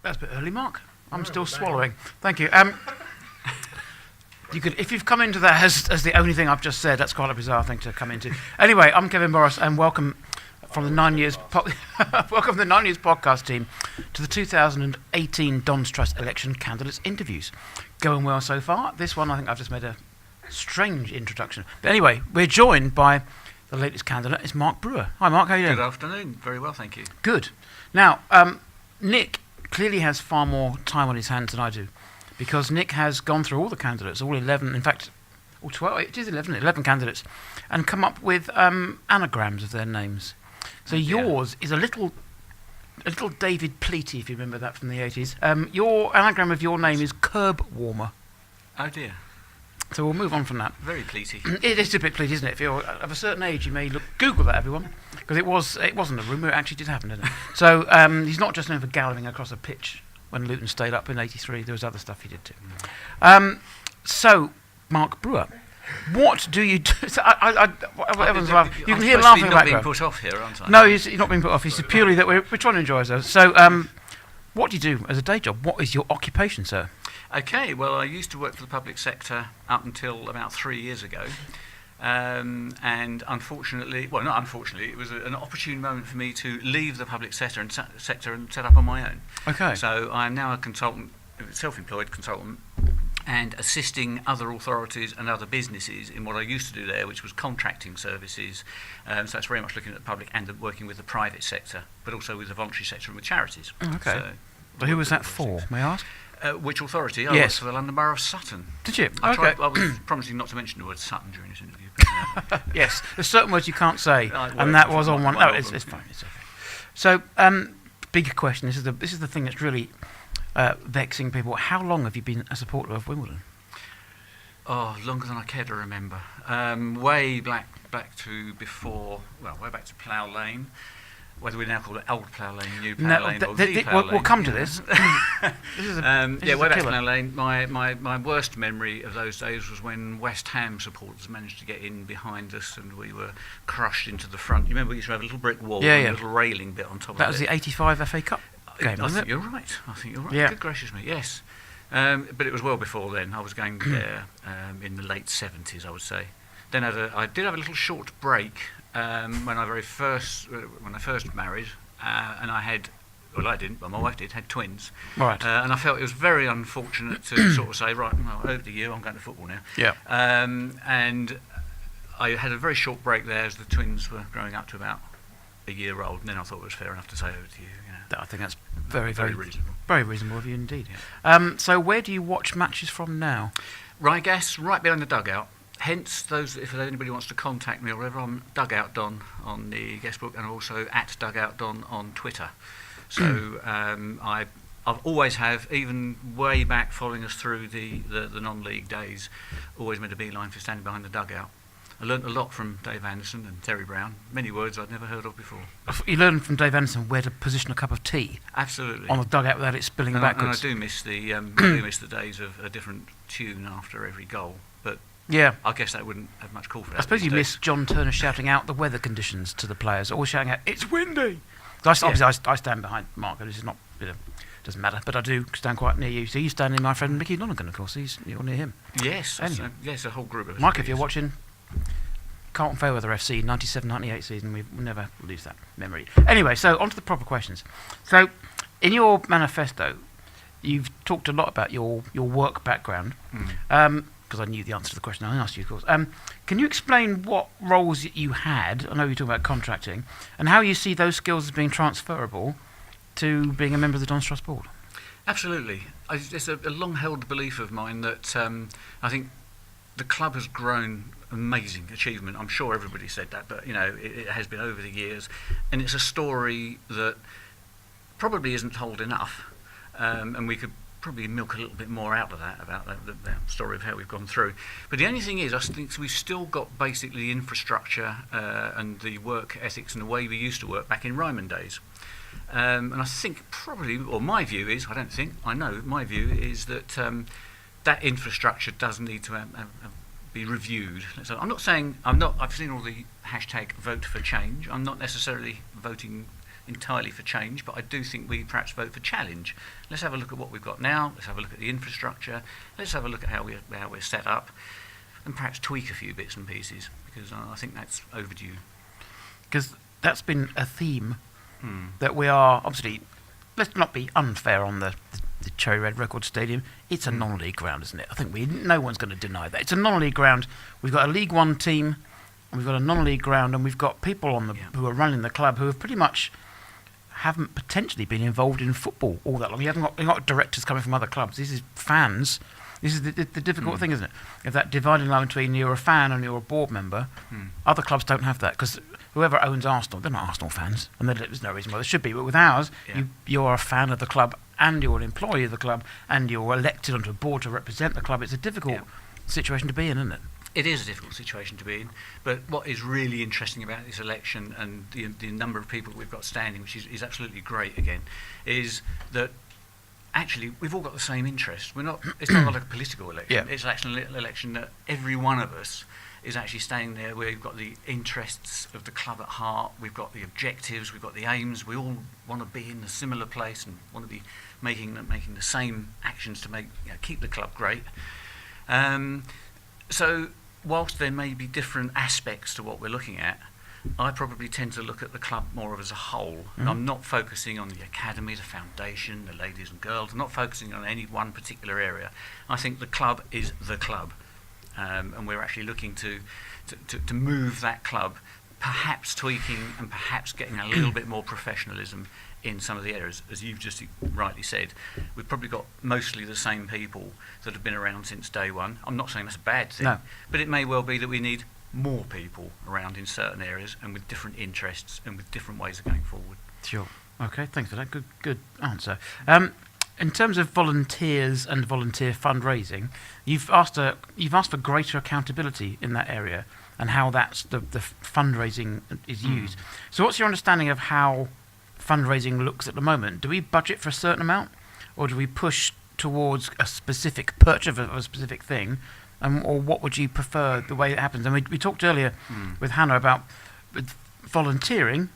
That's a bit early, Mark. I'm still swallowing. Thank you. You could, if you've come into that as the only thing I've just said, that's quite a bizarre thing to come into. Anyway, I'm Kevin Morris, and welcome from the 9 Years welcome the 9 Years podcast team to the 2018 Don's Trust election candidates interviews. Going well so far. This one, I think I've just made a strange introduction. But anyway, we're joined by the latest candidate. It's Mark Brewer. Hi, Mark. How are you doing? Good afternoon. Very well, thank you. Good. Now, Nick clearly has far more time on his hands than I do, because Nick has gone through all the candidates, all 11, in fact, all 12, it is 11 candidates, and come up with anagrams of their names. So yours is a little David Pleaty, if you remember that from the 80s. Your anagram of your name is curb warmer. Oh dear. So we'll move on from that. Very Pleaty. It is a bit Pleaty, isn't it? If you're of a certain age, you may Google that, everyone, because it wasn't a rumour, it actually did happen, didn't it? So he's not just known for galloping across a pitch when Luton stayed up in '83. There was other stuff he did too. So, Mark Brewer, what do you do? So everyone's laughing. You can hear laughing in the background. I'm being put off here, aren't I? No, he's not being put off. It's purely that we're trying to enjoy ourselves. So, what do you do as a day job? What is your occupation, sir? Okay, well, I used to work for the public sector up until about 3 years ago. And unfortunately, well, not unfortunately, it was an opportune moment for me to leave the public sector and set up on my own. Okay. So I'm now a consultant, self-employed consultant, and assisting other authorities and other businesses in what I used to do there, which was contracting services. So it's very much looking at the public and working with the private sector, but also with the voluntary sector and with charities. Okay. So who was that for, may I ask? Which authority? I Yes. worked for the London Borough of Sutton. Did you? I Okay. was promising not to mention the word Sutton during this interview. But, Yes, there's certain words you can't say, Well, and that was on one. one No, of it's them. fine. It's okay. So, bigger question. This is the thing that's really vexing people. How long have you been a supporter of Wimbledon? Oh, longer than I care to remember. Way back to before, well, way back to Plough Lane. Whether we now call it Old Plough Lane, New Plough Lane, or the Plough Lane. We'll come to this. This is a way back to killer. Plough Lane. My worst memory of those days was when West Ham supporters managed to get in behind us and we were crushed into the front. You remember we used to have a little brick wall and a little railing bit on top of it. That was the '85 FA Cup game, I wasn't think it? you're right. I think you're right. Yeah. Good gracious me, yes. But it was well before then. I was going there in the late 70s, I would say. Then I did have a little short break when I first married, and I had, well, I didn't, but my wife had twins. Right. And I felt it was very unfortunate to sort of say, right, well, over to you, I'm going to football now. Yeah. And I had a very short break there as the twins were growing up to about a year old, and then I thought it was fair enough to say over to you. I think that's very reasonable. Very reasonable of you indeed. Yeah. So where do you watch matches from now? Right behind the dugout. Hence, if anybody wants to contact me or whatever, I'm Dugout Don on the guest book, and also at Dugout Don on Twitter. So I've always have, even way back following us through the non-league days, always made a beeline for standing behind the dugout. I learnt a lot from Dave Anderson and Terry Brown, many words I'd never heard of before. You learned from Dave Anderson where to position a cup of tea. Absolutely. On the dugout without it spilling and backwards. I do miss the days of a different tune after every goal, but Yeah. I guess that wouldn't have much call for that. I suppose you these miss days. John Turner shouting out the weather conditions to the players, or shouting out, "It's windy." Obviously, I stand behind Mark. This is not, doesn't matter, but I do stand quite near you. So you stand near my friend Mickey Donegan, of course. You're near him. Yes, Anyway. yes, a whole group of us. Mike, if you're watching, Carlton Fairweather FC 97-98 season, we'll never lose that memory. Anyway, so on to the proper questions. So, in your manifesto, you've talked a lot about your work background. Because I knew the answer to the question I asked you, of course. Can you explain what roles you had? I know you're talking about contracting, and how you see those skills as being transferable to being a member of the Don's Trust Board. Absolutely. It's a long-held belief of mine that I think the club has grown amazing achievement. I'm sure everybody said that, but it has been over the years, and it's a story that probably isn't told enough, and we could probably milk a little bit more out of that, about the story of how we've gone through. But the only thing is, I think we've still got basically the infrastructure and the work ethics and the way we used to work back in Ryman days. And I think probably, or my view is, I know my view is that that infrastructure does need to be reviewed. So I'm not saying, I've seen all the hashtag vote for change. I'm not necessarily voting entirely for change, but I do think we perhaps vote for challenge. Let's have a look at what we've got now. Let's have a look at the infrastructure. Let's have a look at how we're set up, and perhaps tweak a few bits and pieces, because I think that's overdue. Because that's been a theme that we are, obviously, let's not be unfair on the Cherry Red Record Stadium. It's a non-league ground, isn't it? I think no one's going to deny that. It's a non-league ground. We've got a League One team, and we've got a non-league ground, and we've got people who are running the club who have pretty much haven't potentially been involved in football all that long. You haven't got directors coming from other clubs. This is fans. This is the difficult thing, isn't it? If that dividing line between you're a fan and you're a board member, other clubs don't have that, because whoever owns Arsenal, they're not Arsenal fans, and there's no reason why they should be. But with ours, you're a fan of the club, and you're an employee of the club, and you're elected onto a board to represent the club. It's a difficult situation to be in, isn't it? It is a difficult situation to be in, but what is really interesting about this election and the number of people we've got standing, which is absolutely great again, is that actually we've all got the same interest. It's not like a political election. It's actually an election that every one of us is actually staying there, where we've got the interests of the club at heart, we've got the objectives, we've got the aims, we all want to be in a similar place and want to be making the same actions to keep the club great. So whilst there may be different aspects to what we're looking at, I probably tend to look at the club more as a whole. I'm not focusing on the academy, the foundation, the ladies and girls. I'm not focusing on any one particular area. I think the club is the club. And we're actually looking to move that club, perhaps tweaking and perhaps getting a little bit more professionalism in some of the areas. As you've just rightly said, we've probably got mostly the same people that have been around since day one. I'm not saying that's a bad thing, but it may well be that we need more people around in certain areas and with different interests and with different ways of going forward. Sure. Okay, thanks for that. Good answer. In terms of volunteers and volunteer fundraising, you've asked for greater accountability in that area and how that's the fundraising is used. So what's your understanding of how fundraising looks at the moment? Do we budget for a certain amount, or do we push towards a specific purchase of a specific thing, or what would you prefer the way it happens? And we talked earlier with Hannah about with volunteering.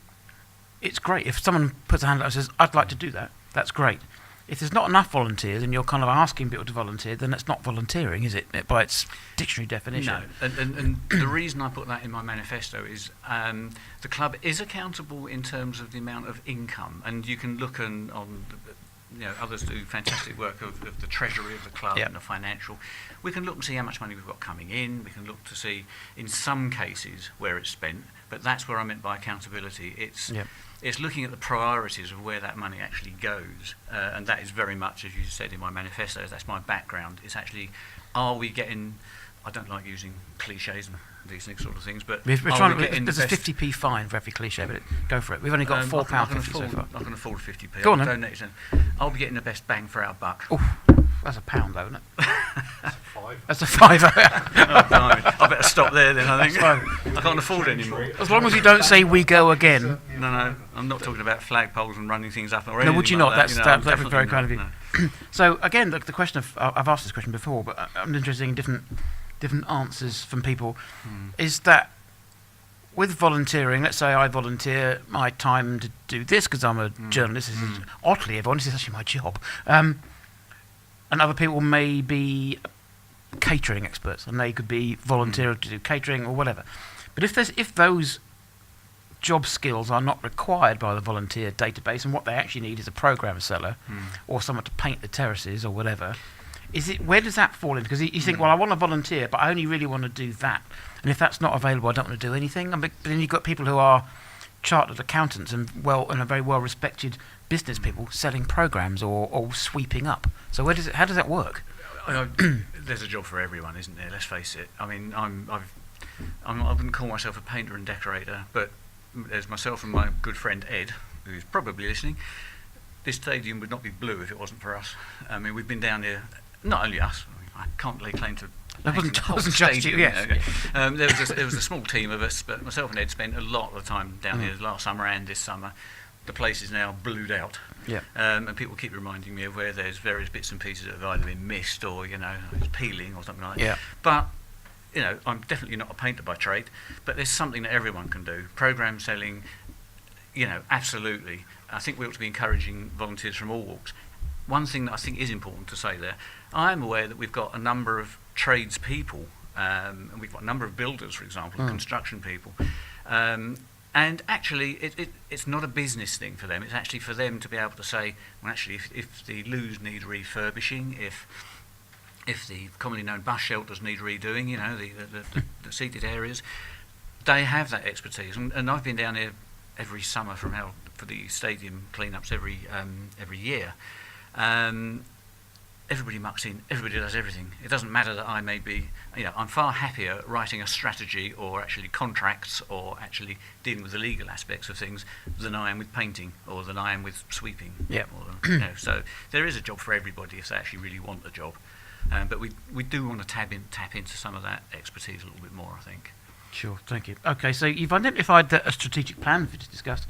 It's great if someone puts a hand up and says, "I'd like to do that." That's great. If there's not enough volunteers and you're kind of asking people to volunteer, then that's not volunteering, is it? By its dictionary definition. No, and the reason I put that in my manifesto is the club is accountable in terms of the amount of income, and you can look on others do fantastic work of the treasury of the club and the financial. We can look and see how much money we've got coming in. We can look to see, in some cases, where it's spent. But that's where I meant by accountability. It's looking at the priorities of where that money actually goes, and that is very much, as you said in my manifesto, that's my background. It's actually, are we getting? I don't like using cliches and these sort of things, but there's a 50p fine for every cliche, but go for it. We've only got £4.50 so far. I can afford 50p. Go on then. I'll be getting the best bang for our buck. Oof, that's a pound though, isn't it? That's a fiver. That's a fiver. I better stop there then, I think. I can't afford it anymore. As long as you don't say "we go again." No, I'm not talking about flagpoles and running things up or anything. No, would you like not? That, That would be very kind of you. No. So again, the question of I've asked this question before, but I'm interested in different answers from people. Is that with volunteering? Let's say I volunteer my time to do this because I'm a journalist. This is oddly, everyone, this is actually my job. And other people may be catering experts, and they could be volunteer to do catering or whatever. But if those job skills are not required by the volunteer database, and what they actually need is a program seller or someone to paint the terraces or whatever, where does that fall in? Because you think, well, I want to volunteer, but I only really want to do that. And if that's not available, I don't want to do anything. But then you've got people who are chartered accountants and are very well respected business people selling programs or sweeping up. So how does that work? There's a job for everyone, isn't there? Let's face it. I mean, I wouldn't call myself a painter and decorator, but there's myself and my good friend Ed, who's probably listening. This stadium would not be blue if it wasn't for us. I mean, we've been down here, not only us. I can't lay claim to. That wasn't just you, yes. There was a small team of us, but myself and Ed spent a lot of the time down here last summer and this summer. The place is now blued out, and people keep reminding me of where there's various bits and pieces that have either been missed or it's peeling or something like that. But I'm definitely not a painter by trade, but there's something that everyone can do. Program selling, absolutely. I think we ought to be encouraging volunteers from all walks. One thing that I think is important to say there, I am aware that we've got a number of tradespeople, and we've got a number of builders, for example, construction people, and actually it's not a business thing for them. It's actually for them to be able to say, well, actually, if the loos need refurbishing, if the commonly known bus shelters need redoing, the seated areas, they have that expertise. And I've been down here every summer for the stadium cleanups every year. Everybody mucks in, everybody does everything. It doesn't matter that I may be, I'm far happier writing a strategy or actually contracts or actually dealing with the legal aspects of things than I am with painting or than I am with sweeping. Yep. So there is a job for everybody if they actually really want the job. But we do want to tap into some of that expertise a little bit more, I think. Sure, thank you. Okay, so you've identified that a strategic plan for discussed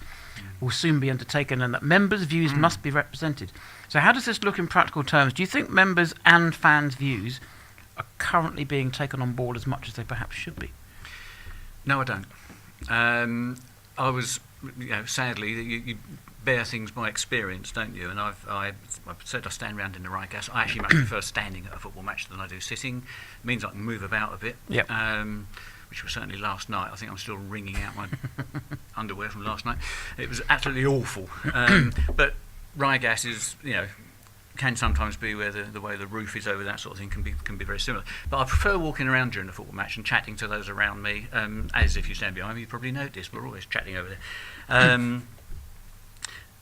will soon be undertaken and that members' views must be represented. So how does this look in practical terms? Do you think members' and fans' views are currently being taken on board as much as they perhaps should be? No, I don't. I was, sadly, you bear things by experience, don't you? And I've said I stand around in the right gas. I actually much prefer standing at a football match than I do sitting. It means I can move about a bit. Yep. Which was certainly last night. I think I'm still wringing out my underwear from last night. It was absolutely awful. But Rygas is, can sometimes be where the way the roof is over, that sort of thing can be very similar. But I prefer walking around during a football match and chatting to those around me. As if you stand behind me, you probably notice we're always chatting over there.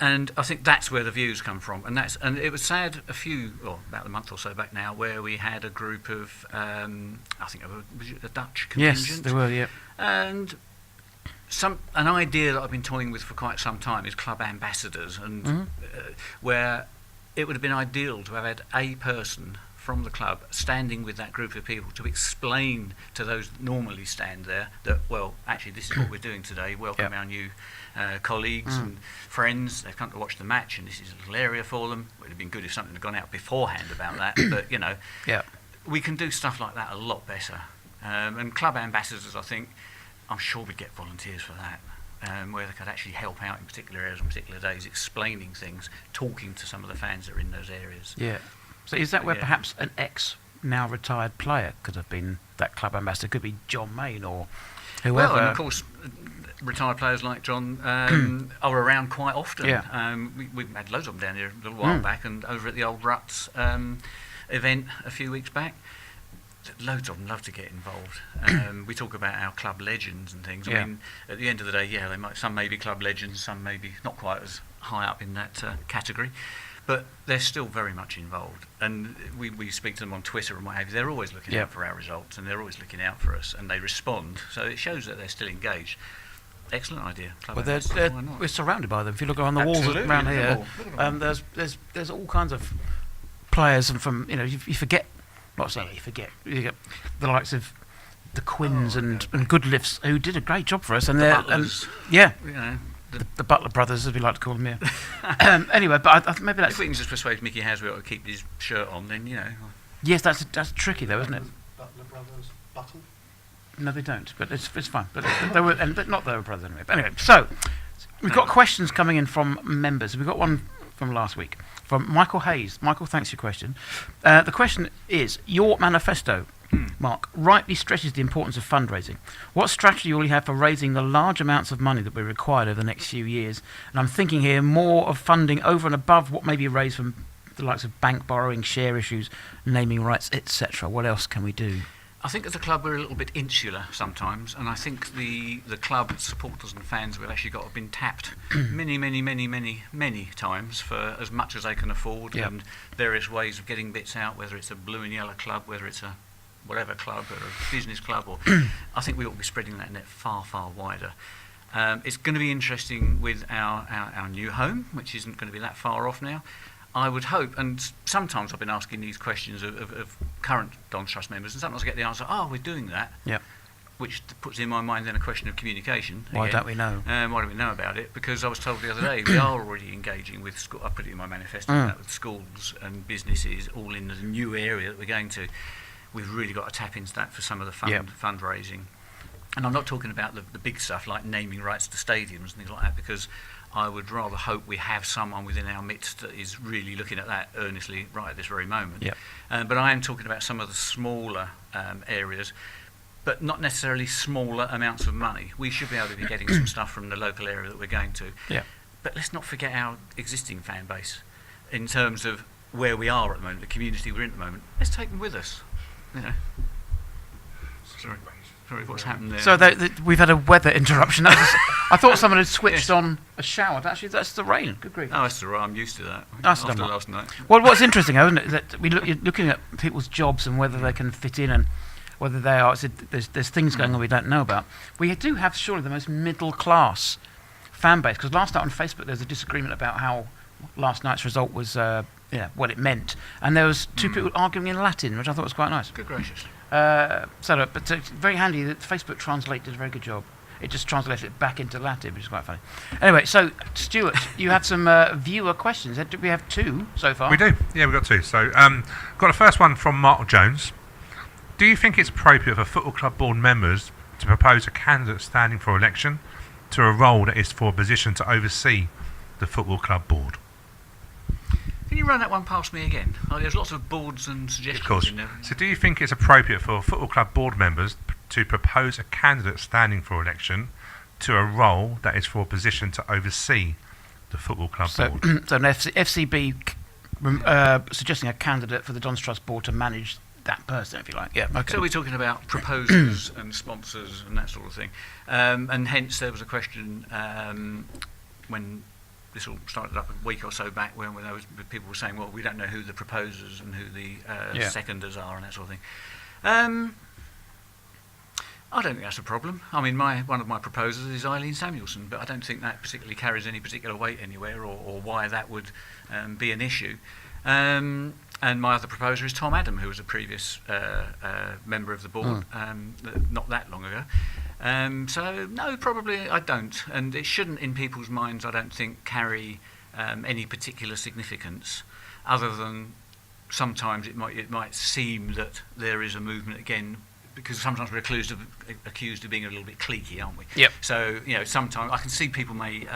And I think that's where the views come from. And it was sad about a month or so back now, where we had a group of, I think was it the Dutch contingent? Yes, they were, yeah. And an idea that I've been toying with for quite some time is club ambassadors, and where it would have been ideal to have had a person from the club standing with that group of people to explain to those that normally stand there that, well, actually this is what we're doing today. Welcome our new colleagues and friends. They've come to watch the match and this is a little area for them. It would have been good if something had gone out beforehand about that, but we can do stuff like that a lot better. And club ambassadors, I'm sure we'd get volunteers for that. Where they could actually help out in particular areas on particular days, explaining things, talking to some of the fans that are in those areas. Yeah. So is that where perhaps an now retired player could have been that club ambassador? Could be John Mayne or whoever. Well, and of course, retired players like John are around quite often. Yeah. We've had loads of them down here a little while back, and over at the Old Ruts event a few weeks back. Loads of them love to get involved. We talk about our club legends and things. I mean, at the end of the day, some may be club legends, some may be not quite as high up in that category, but they're still very much involved. And we speak to them on Twitter and what have you. They're always looking out for our results, and they're always looking out for us, and they respond. So it shows that they're still engaged. Excellent idea. We're surrounded by them. If you look around the walls around here, there's all kinds of players, and from you forget. Not so you forget the likes of the Quinns and Goodlifts, who did a great job for us, and the Butlers, the Butler brothers, as we like to call them here. Anyway, but I maybe that's. If we can just persuade Mickey Haswell to keep his shirt on, then Yes, that's tricky though, isn't it? Butler brothers, Buttle. No, they don't, but it's fine. But they were, but not they were brothers anyway. But anyway, so we've got questions coming in from members. We've got one from last week. From Michael Hayes. Michael, thanks for your question. The question is, your manifesto, Mark, rightly stresses the importance of fundraising. What strategy will you have for raising the large amounts of money that will be required over the next few years? And I'm thinking here more of funding over and above what may be raised from the likes of bank borrowing, share issues, naming rights, etc. What else can we do? I think as a club we're a little bit insular sometimes, and I think the club supporters and fans have actually have been tapped many times for as much as they can afford, and various ways of getting bits out, whether it's a blue and yellow club, whether it's a whatever club or a business club, or I think we ought to be spreading that net far wider. It's going to be interesting with our new home, which isn't going to be that far off now. I would hope, and sometimes I've been asking these questions of current Don's Trust members, and sometimes I get the answer, we're doing that, which puts in my mind then a question of communication. Why don't we know? Why don't we know about it? Because I was told the other day we are already engaging with I put it in my manifesto, with schools and businesses all in the new area that we're going to. We've really got to tap into that for some of the fundraising. And I'm not talking about the big stuff like naming rights to stadiums and things like that, because I would rather hope we have someone within our midst that is really looking at that earnestly right at this very moment. Yep. But I am talking about some of the smaller areas, but not necessarily smaller amounts of money. We should be able to be getting some stuff from the local area that we're going to. Yeah. But let's not forget our existing fan base in terms of where we are at the moment, the community we're in at the moment. Let's take them with us. You know. Sorry, what's happened there? So we've had a weather interruption. I thought someone had switched on a shower. Actually, that's the rain. Good grief. Oh, that's all right. I'm used to that. That's after done last night. Well, what's interesting, isn't it, that you're looking at people's jobs and whether they can fit in and whether they are. There's things going on we don't know about. We do have surely the most middle class fan base, because last night on Facebook there was a disagreement about how last night's result was, what it meant, and there was two people arguing in Latin, which I thought was quite nice. Good gracious. But it's very handy that Facebook Translate did a very good job. It just translated it back into Latin, which is quite funny. Anyway, so Stuart, you have some viewer questions. We have two so far. We do. Yeah, we've got two. So, got the first one from Mark Jones. Do you think it's appropriate for football club board members to propose a candidate standing for election to a role that is for a position to oversee the football club board? Can you run that one past me again? There's lots of boards and suggestions Of course. in there. So do you think it's appropriate for football club board members to propose a candidate standing for election to a role that is for a position to oversee the football club board? So an FCB suggesting a candidate for the Don's Trust board to manage that person, if you like. Yeah. Okay. So we're talking about proposers and sponsors and that sort of thing. And hence there was a question when this all started up a week or so back when people were saying, well, we don't know who the proposers and who the seconders are and that sort of thing. I don't think that's a problem. I mean, one of my proposers is Eileen Samuelson, but I don't think that particularly carries any particular weight anywhere or why that would be an issue. And my other proposer is Tom Adam, who was a previous member of the board not that long ago. So, no, probably I don't. And it shouldn't, in people's minds, I don't think, carry any particular significance, other than sometimes it might seem that there is a movement again, because sometimes we're accused of being a little bit cliquey, aren't we? Yep. So, sometimes I can see people may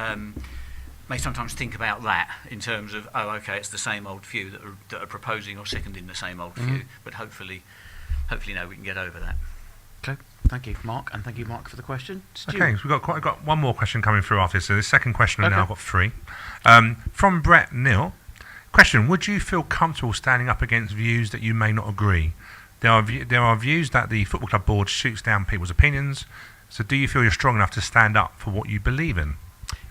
sometimes think about that in terms of, oh, okay, it's the same old few that are proposing or seconding the same old few, but hopefully, no, we can get over that. Okay, thank you, Mark, and thank you, Mark, for the question. Stuart. Okay, so we've got one more question coming through after this. So the second question, and Okay. now I've got three. From Brett Neal. Question, would you feel comfortable standing up against views that you may not agree? There are views that the football club board shoots down people's opinions, so do you feel you're strong enough to stand up for what you believe in?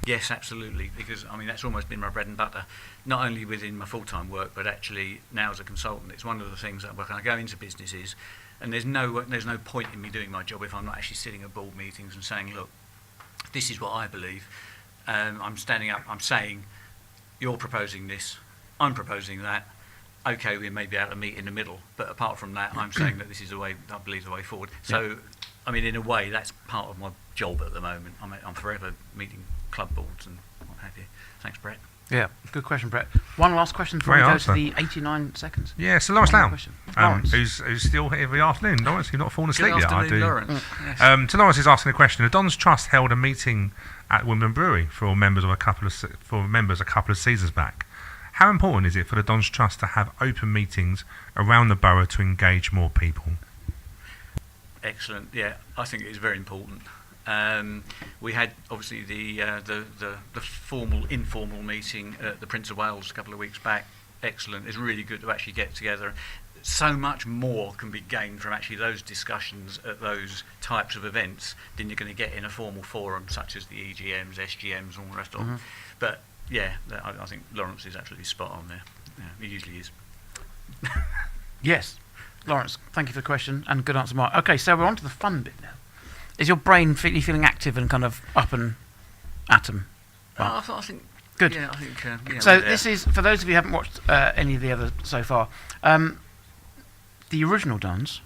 Yes, absolutely, because I mean that's almost been my bread and butter, not only within my full-time work, but actually now as a consultant. It's one of the things that when I go into businesses, and there's no point in me doing my job if I'm not actually sitting at board meetings and saying, look, this is what I believe. I'm standing up, I'm saying, you're proposing this, I'm proposing that. Okay, we may be able to meet in the middle, but apart from that, I'm saying that this is the way I believe the way forward. So, I mean, in a way, that's part of my job at the moment. I'm forever meeting club boards and what have you. Thanks, Brett. Yeah, good question, Brett. One last question before Great we go answer. to the 89 seconds. Yeah, so Lawrence One more Lamb, question. Lawrence. who's still here every afternoon. Lawrence, you've not fallen asleep Good yet, I afternoon, do. Lawrence. Yes. So Lawrence is asking a question. The Don's Trust held a meeting at Wimbledon Brewery for members a couple of seasons back. How important is it for the Don's Trust to have open meetings around the borough to engage more people? Excellent. Yeah, I think it is very important. We had obviously the formal informal meeting at the Prince of Wales a couple of weeks back. Excellent. It's really good to actually get together. So much more can be gained from actually those discussions at those types of events than you're going to get in a formal forum such as the EGMs, SGMs, and all the rest of them. But yeah, I think Lawrence is absolutely spot on there. Yeah, he usually is. Yes, Lawrence, thank you for the question and good answer, Mark. Okay, so we're on to the fun bit now. Is your brain feeling active and kind of up and at 'em? I think Good. Yeah, I think. So this is, for those of you who haven't watched any of the other so far, the original Dons,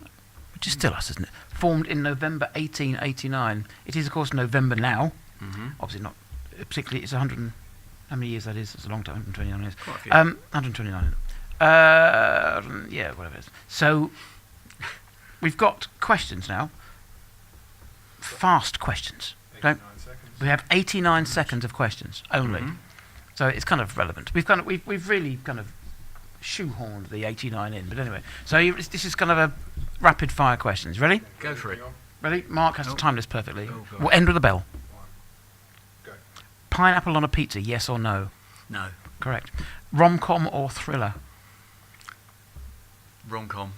which is still us, isn't it? Formed in November 1889. It is, of course, November now. Obviously not particularly. It's 100. How many years that is? It's a long time. 129 years. Quite a few. 129. Whatever it is. So we've got questions now fast questions. Don't, 89 seconds. we have 89 seconds of questions only. Mhm. So it's kind of relevant. We've really kind of shoehorned the 89 in. But anyway, so this is kind of a rapid fire questions. Ready? Go for it. Ready? Mark has to Oh. time this perfectly. Oh, God. We'll end with a bell. Go. Pineapple on a pizza, yes or no? No. Correct. Rom-com or thriller? Rom-com.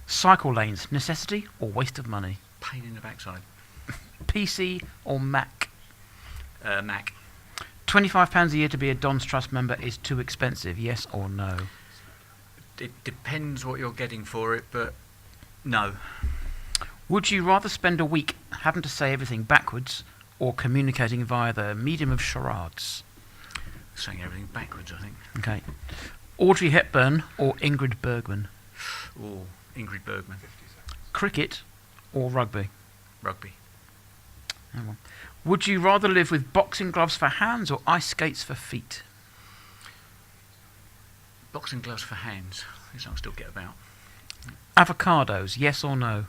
Cycle lanes, necessity or waste of money? Pain in the backside. PC or Mac? Mac. £25 a year to be a Don's Trust member is too expensive, yes or no? It depends what you're getting for it, but no. Would you rather spend a week having to say everything backwards or communicating via the medium of charades? Saying everything backwards, I think. Okay. Audrey Hepburn or Ingrid Bergman? Or Ingrid Bergman. 50 seconds. Cricket or rugby? Rugby. Hang on. Would you rather live with boxing gloves for hands or ice skates for feet? Boxing gloves for hands. I guess I'll still get about. Avocados, yes or no?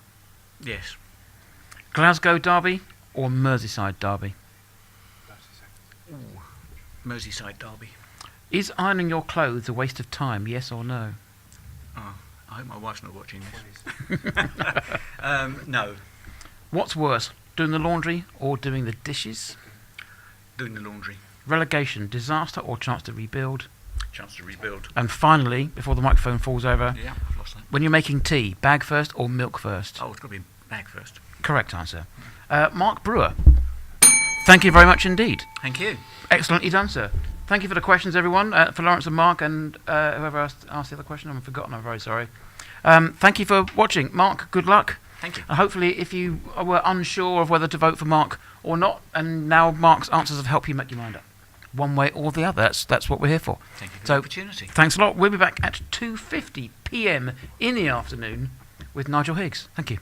Yes. Glasgow Derby or Merseyside Derby? 30 seconds. Merseyside Derby. Is ironing your clothes a waste of time, yes or no? Oh, I hope my wife's not watching 20 this. seconds. No. What's worse, doing the laundry or doing the dishes? Doing the laundry. Relegation, disaster or chance to rebuild? Chance to rebuild. And finally, before the microphone falls over, Yeah, I've lost that. when you're making tea, bag first or milk first? Oh, it's got to be bag first. Correct answer. Mark Brewer, thank you very much indeed. Thank you. Excellently done, sir. Thank you for the questions, everyone. For Lawrence and Mark and whoever asked the other question, I've forgotten, I'm very sorry. Thank you for watching. Mark, good luck. Thank you. And hopefully, if you were unsure of whether to vote for Mark or not, and now Mark's answers have helped you make your mind up, one way or the other. That's what we're here for. Thank you for So- the opportunity. Thanks a lot. We'll be back at 2:50 p.m. in the afternoon with Nigel Higgs. Thank you.